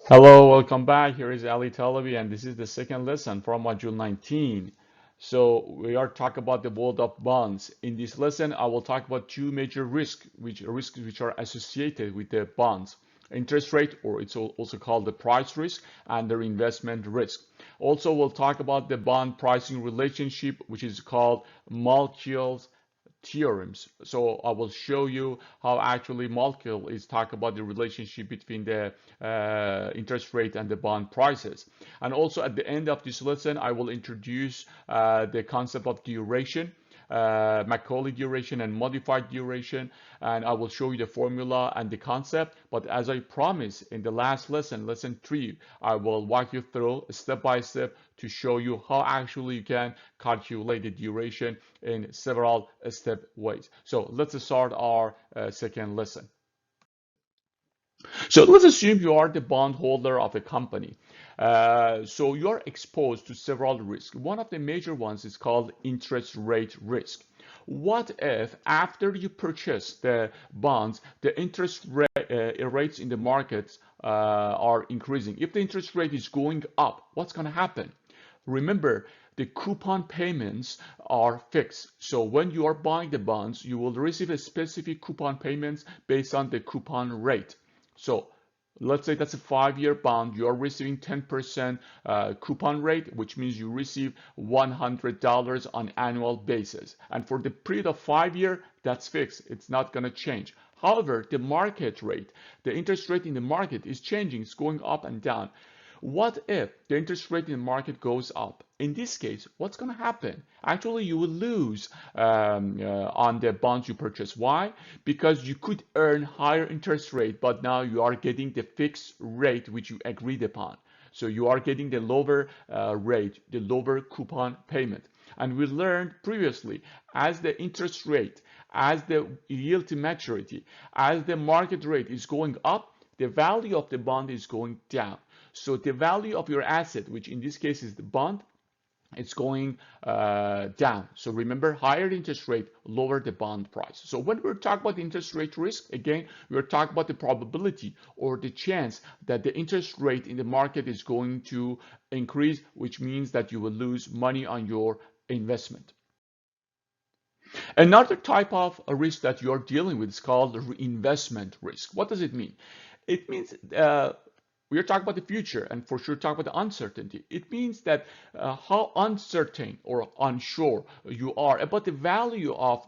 Hello, welcome back. Here is Ali Talabi, and this is the second lesson from Module 19. So we are talking about the world of bonds. In this lesson, I will talk about two major risks which are associated with the bonds: interest rate, or it's also called the price risk, and the investment risk. Also, we'll talk about the bond pricing relationship, which is called Malkiel's theorems. So I will show you how actually Malkiel is talking about the relationship between the interest rate and the bond prices. And also at the end of this lesson, I will introduce the concept of duration, Macaulay duration and modified duration, and I will show you the formula and the concept. But as I promised in the last lesson, lesson 3, I will walk you through step by step to show you how actually you can calculate the duration in several step ways. So let's start our second lesson. So let's assume you are the bondholder of a company. So you are exposed to several risks. One of the major ones is called interest rate risk. What if after you purchase the bonds, the rates in the markets are increasing? If the interest rate is going up, what's going to happen? Remember, the coupon payments are fixed. So when you are buying the bonds, you will receive a specific coupon payments based on the coupon rate. So let's say that's a 5-year bond. You are receiving 10% coupon rate, which means you receive $100 on annual basis. And for the period of 5 years, that's fixed. It's not going to change. However, the market rate, the interest rate in the market is changing. It's going up and down. What if the interest rate in the market goes up? In this case, what's going to happen? Actually, you will lose on the bonds you purchase. Why? Because you could earn higher interest rate, but now you are getting the fixed rate which you agreed upon. So you are getting the lower rate, the lower coupon payment. And we learned previously, as the interest rate, as the yield to maturity, as the market rate is going up, the value of the bond is going down. So the value of your asset, which in this case is the bond, it's going down. So remember, higher interest rate, lower the bond price. So when we're talking about interest rate risk, again, we're talking about the probability or the chance that the interest rate in the market is going to increase, which means that you will lose money on your investment. Another type of risk that you're dealing with is called reinvestment risk. What does it mean? It means we are talking about the future, and for sure talk about the uncertainty. It means that how uncertain or unsure you are about the value of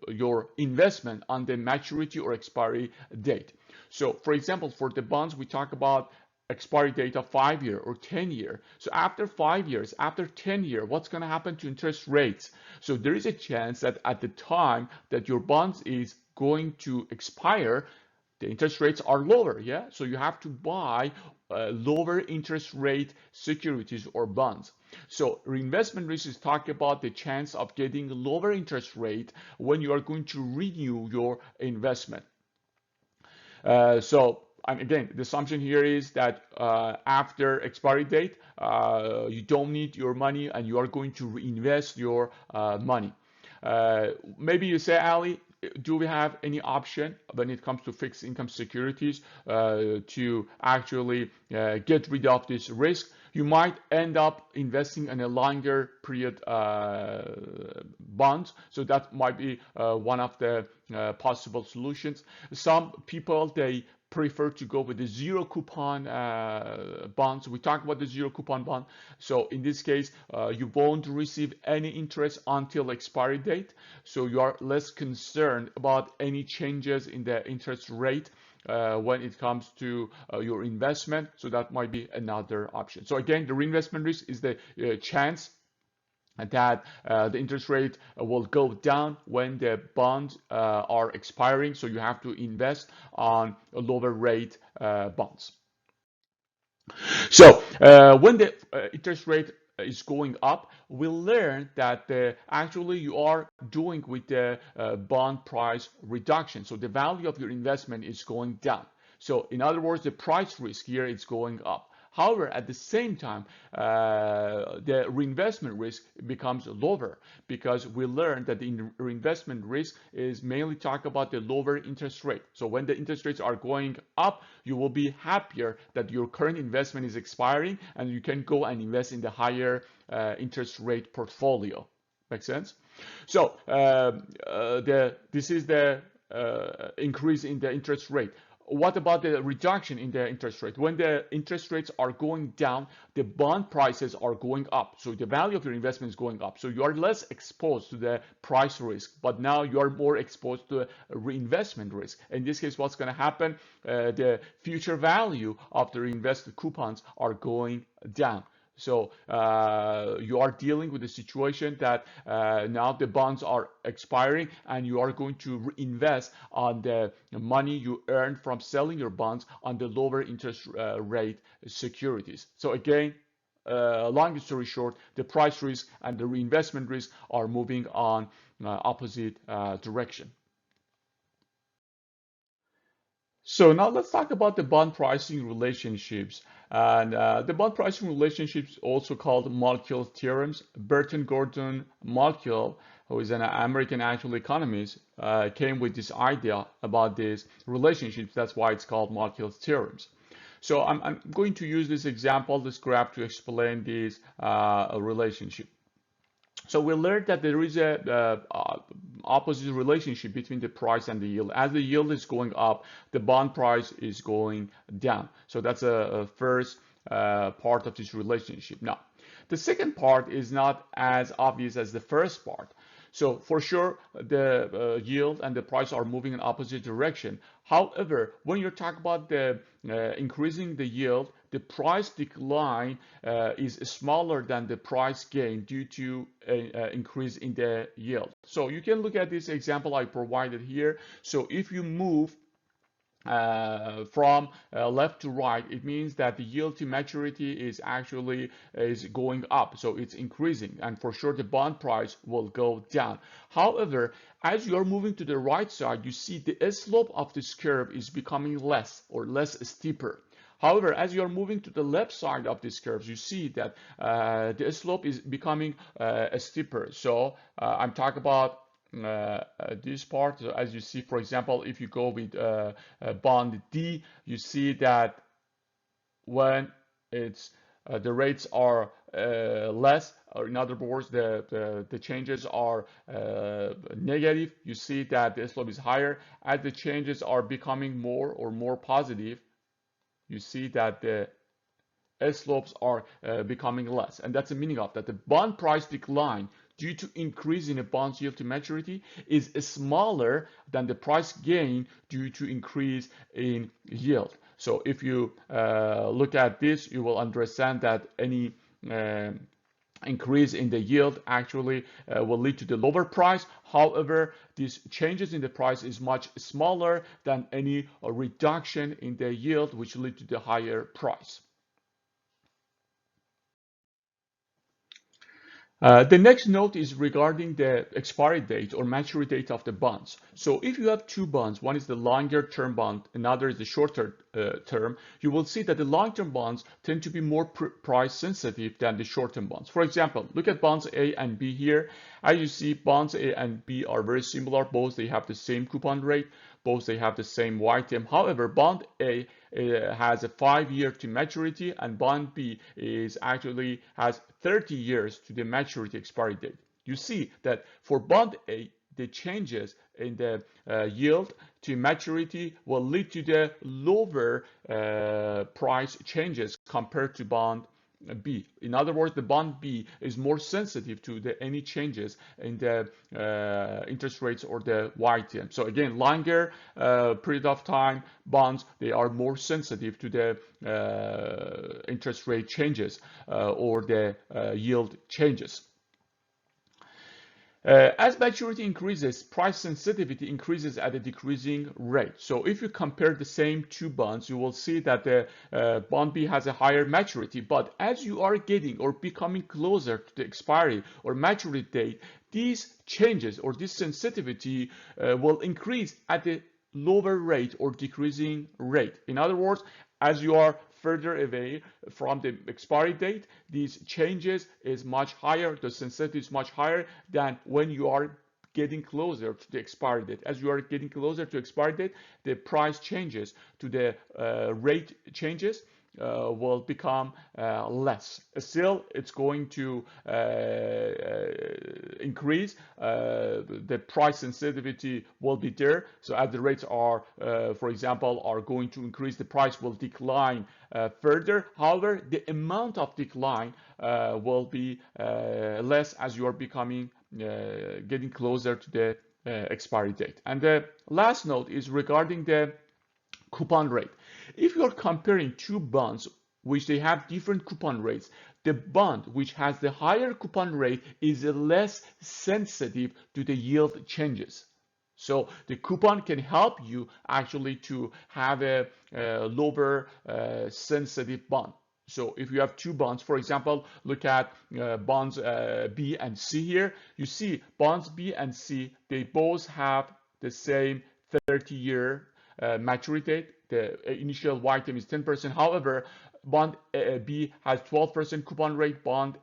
your investment on the maturity or expiry date. So for example, for the bonds, we talk about expiry date of 5 year or 10 year. So after 5 years, after 10 year, what's going to happen to interest rates? So there is a chance that at the time that your bonds is going to expire, the interest rates are lower. Yeah, so you have to buy lower interest rate securities or bonds. So reinvestment risk is talking about the chance of getting lower interest rate when you are going to renew your investment. And again, the assumption here is that after expiry date, you don't need your money and you are going to reinvest your money. Maybe you say, Ali, do we have any option when it comes to fixed income securities to actually get rid of this risk? You might end up investing in a longer period bonds, so that might be one of the possible solutions. Some people, they prefer to go with the zero coupon bonds. We talked about the zero coupon bond. So in this case, you won't receive any interest until expiry date. So you are less concerned about any changes in the interest rate when it comes to your investment. So that might be another option. So again, the reinvestment risk is the chance that the interest rate will go down when the bonds are expiring. So you have to invest on a lower rate bonds. So when the interest rate is going up, we'll learn that actually you are doing with the bond price reduction. So the value of your investment is going down. So in other words, the price risk here is going up. However, at the same time, the reinvestment risk becomes lower because we learned that the reinvestment risk is mainly talk about the lower interest rate. So when the interest rates are going up, you will be happier that your current investment is expiring and you can go and invest in the higher interest rate portfolio. Make sense? So this is the increase in the interest rate. What about the reduction in the interest rate? When the interest rates are going down, the bond prices are going up. So the value of your investment is going up. So you are less exposed to the price risk, but now you are more exposed to reinvestment risk. In this case, what's going to happen? The future value of the reinvested coupons are going down. So you are dealing with a situation that now the bonds are expiring and you are going to reinvest on the money you earned from selling your bonds on the lower interest rate securities. So again, long story short, the price risk and the reinvestment risk are moving on opposite direction. So now let's talk about the bond pricing relationships. And the bond pricing relationships, also called Malkiel theorems. Burton Gordon Malkiel, who is an American actual economist, came with this idea about these relationships. That's why it's called Malkiel's theorems. So I'm going to use this example, this graph, to explain this relationship. So we learned that there is a opposite relationship between the price and the yield. As the yield is going up, the bond price is going down. So that's a first part of this relationship. Now, the second part is not as obvious as the first part. So for sure, the yield and the price are moving in opposite direction. However, when you talk about the increasing the yield, the price decline is smaller than the price gain due to an increase in the yield. So you can look at this example I provided here. So if you move from left to right, it means that the yield to maturity is actually going up, so it's increasing, and for sure the bond price will go down. However, as you are moving to the right side, you see the slope of this curve is becoming less steeper. However, as you are moving to the left side of these curves, you see that the slope is becoming steeper. So I'm talking about this part. So as you see, for example, if you go with bond D, you see that when it's the rates are less, or in other words, the changes are negative, you see that the slope is higher. As the changes are becoming more positive, you see that the slopes are becoming less, and that's the meaning of that. The bond price decline due to increase in a bond's yield to maturity is smaller than the price gain due to increase in yield. So if you look at this, you will understand that any increase in the yield actually will lead to the lower price. However, these changes in the price is much smaller than any reduction in the yield, which lead to the higher price. The next note is regarding the expiry date or maturity date of the bonds. So if you have two bonds, one is the longer term bond, another is the shorter term, you will see that the long-term bonds tend to be more price sensitive than the short-term bonds. For example, look at bonds A and B here. As you see, bonds A and B are very similar. Both they have the same coupon rate. Both they have the same YTM. However, bond A has a 5-year to maturity, and bond B is actually has 30 years to the maturity expiry date. You see that for bond A, the changes in the yield to maturity will lead to the lower price changes compared to bond B. In other words, the bond B is more sensitive to any changes in the interest rates or the YTM. So again, longer period of time bonds, they are more sensitive to the interest rate changes or the yield changes. As maturity increases, price sensitivity increases at a decreasing rate. So if you compare the same two bonds, you will see that the bond B has a higher maturity. But as you are getting or becoming closer to the expiry or maturity date, these changes or this sensitivity will increase at a lower rate or decreasing rate. In other words, as you are further away from the expiry date, these changes is much higher, the sensitivity is much higher than when you are getting closer to the expiry date. As you are getting closer to expiry date, the price changes to the rate changes will become less. Still, it's going to increase. The price sensitivity will be there. So as the rates are, for example, are going to increase, the price will decline further. However, the amount of decline will be less as you are becoming getting closer to the expiry date. And the last note is regarding the coupon rate. If you're comparing two bonds which they have different coupon rates, the bond which has the higher coupon rate is less sensitive to the yield changes. So the coupon can help you actually to have a lower sensitive bond. So if you have two bonds, for example, look at bonds B and C here. You see bonds B and C, they both have the same 30-year maturity date. The initial YTM is 10%. However, bond B has 12% coupon rate, bond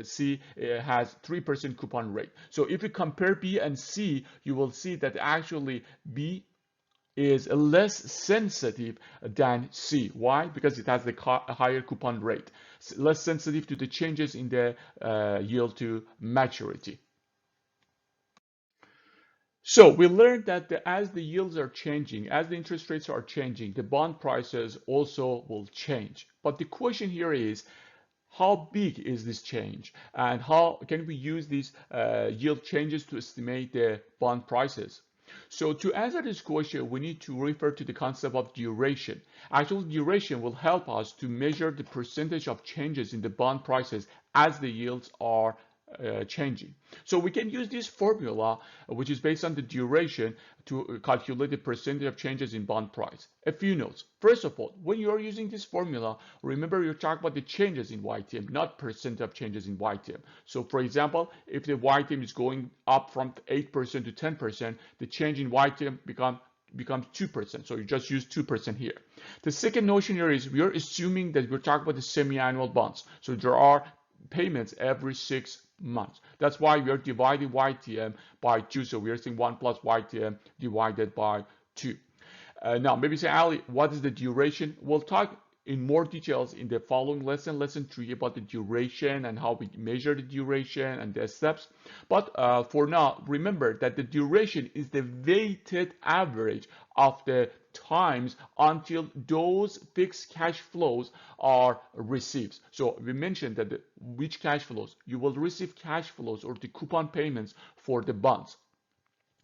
C has 3% coupon rate. So if you compare B and C, you will see that actually B is less sensitive than C. Why? Because it has the higher coupon rate, less sensitive to the changes in the yield to maturity. So we learned that as the yields are changing, as the interest rates are changing, the bond prices also will change. But the question here is, how big is this change? And how can we use these yield changes to estimate the bond prices? So to answer this question, we need to refer to the concept of duration. Actually, duration will help us to measure the percentage of changes in the bond prices as the yields are changing. So we can use this formula, which is based on the duration, to calculate the percentage of changes in bond price. A few notes. First of all, when you're using this formula, remember you're talking about the changes in YTM, not percent of changes in YTM. So for example, if the YTM is going up from 8% to 10%, the change in YTM becomes 2%. So you just use 2% here. The second notion here is we are assuming that we're talking about the semi-annual bonds. So there are payments every 6 months. That's why we are dividing YTM by 2. So we are saying 1 plus YTM divided by 2. Now, maybe say, Ali, what is the duration? We'll talk in more details in the following lesson, lesson 3, about the duration and how we measure the duration and the steps. But for now, remember that the duration is the weighted average of the times until those fixed cash flows are received. So we mentioned that which cash flows? You will receive cash flows or the coupon payments for the bonds.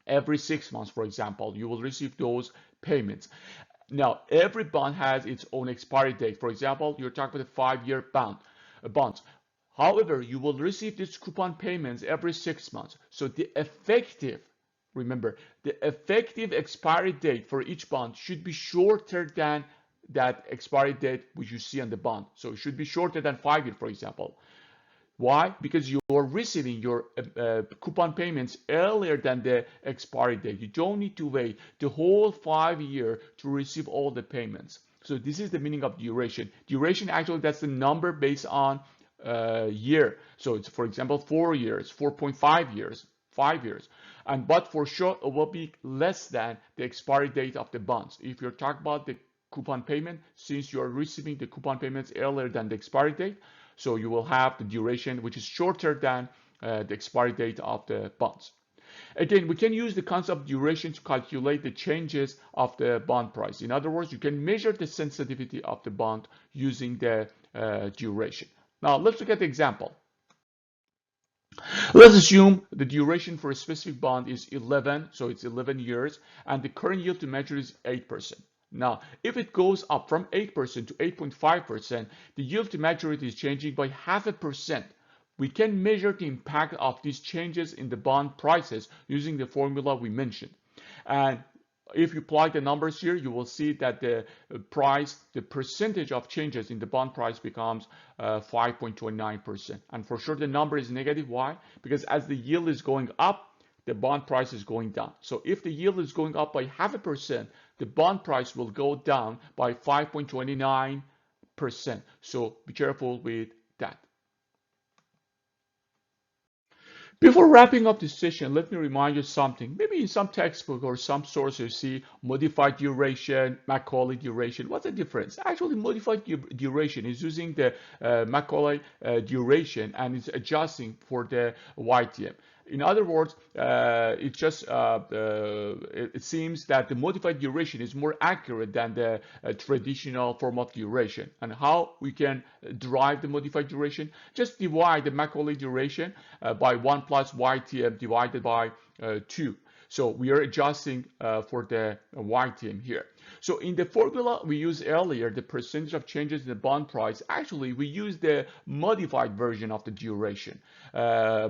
Every 6 months, for example, you will receive those payments. Now, every bond has its own expiry date. For example, you're talking about a 5-year bonds. However, you will receive these coupon payments every 6 months. So the effective, remember, the effective expiry date for each bond should be shorter than that expiry date which you see on the bond. So it should be shorter than 5 years, for example. Why? Because you are receiving your coupon payments earlier than the expiry date. You don't need to wait the whole 5 years to receive all the payments. So this is the meaning of duration. Duration, actually, that's the number based on year. So it's, for example, 4 years, 4.5 years, 5 years. But for sure, it will be less than the expiry date of the bonds. If you're talking about the coupon payment, since you're receiving the coupon payments earlier than the expiry date, so you will have the duration which is shorter than the expiry date of the bonds. Again, we can use the concept of duration to calculate the changes of the bond price. In other words, you can measure the sensitivity of the bond using the duration. Now, let's look at the example. Let's assume the duration for a specific bond is 11, so it's 11 years, and the current yield to maturity is 8%. Now, if it goes up from 8% to 8.5%, the yield to maturity is changing by 0.5%. We can measure the impact of these changes in the bond prices using the formula we mentioned. And if you plug the numbers here, you will see that the percentage of changes in the bond price becomes 5.29%. And for sure, the number is negative. Why? Because as the yield is going up, the bond price is going down. So if the yield is going up by 0.5%, the bond price will go down by 5.29 5%. So be careful with that. Before wrapping up this session, let me remind you something. Maybe in some textbook or some source you see modified duration, Macaulay duration. What's the difference? Actually, modified duration is using the Macaulay duration and it's adjusting for the YTM. In other words, it seems that the modified duration is more accurate than the traditional form of duration. And how we can derive the modified duration? Just divide the Macaulay duration by 1 plus YTM divided by 2. So we are adjusting for the YTM here. So in the formula we used earlier, the percentage of changes in the bond price, actually we use the modified version of the duration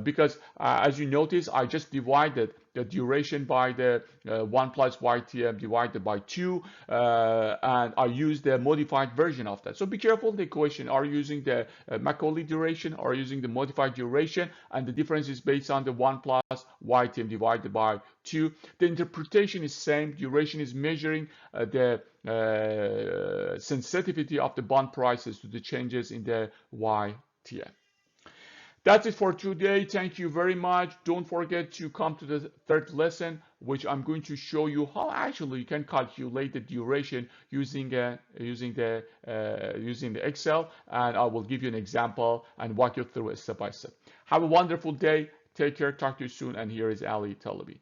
because as you notice, I just divided the duration by the 1 plus YTM divided by 2 and I use the modified version of that. So be careful the equation. Are you using the Macaulay duration or using the modified duration, and the difference is based on the 1 plus YTM divided by 2. The interpretation is same. Duration is measuring the sensitivity of the bond prices to the changes in the YTM. That's it for today. Thank you very much. Don't forget to come to the third lesson, which I'm going to show you how actually you can calculate the duration using the Excel, and I will give you an example and walk you through it step by step. Have a wonderful day. Take care. Talk to you soon. And here is Ali Talabi.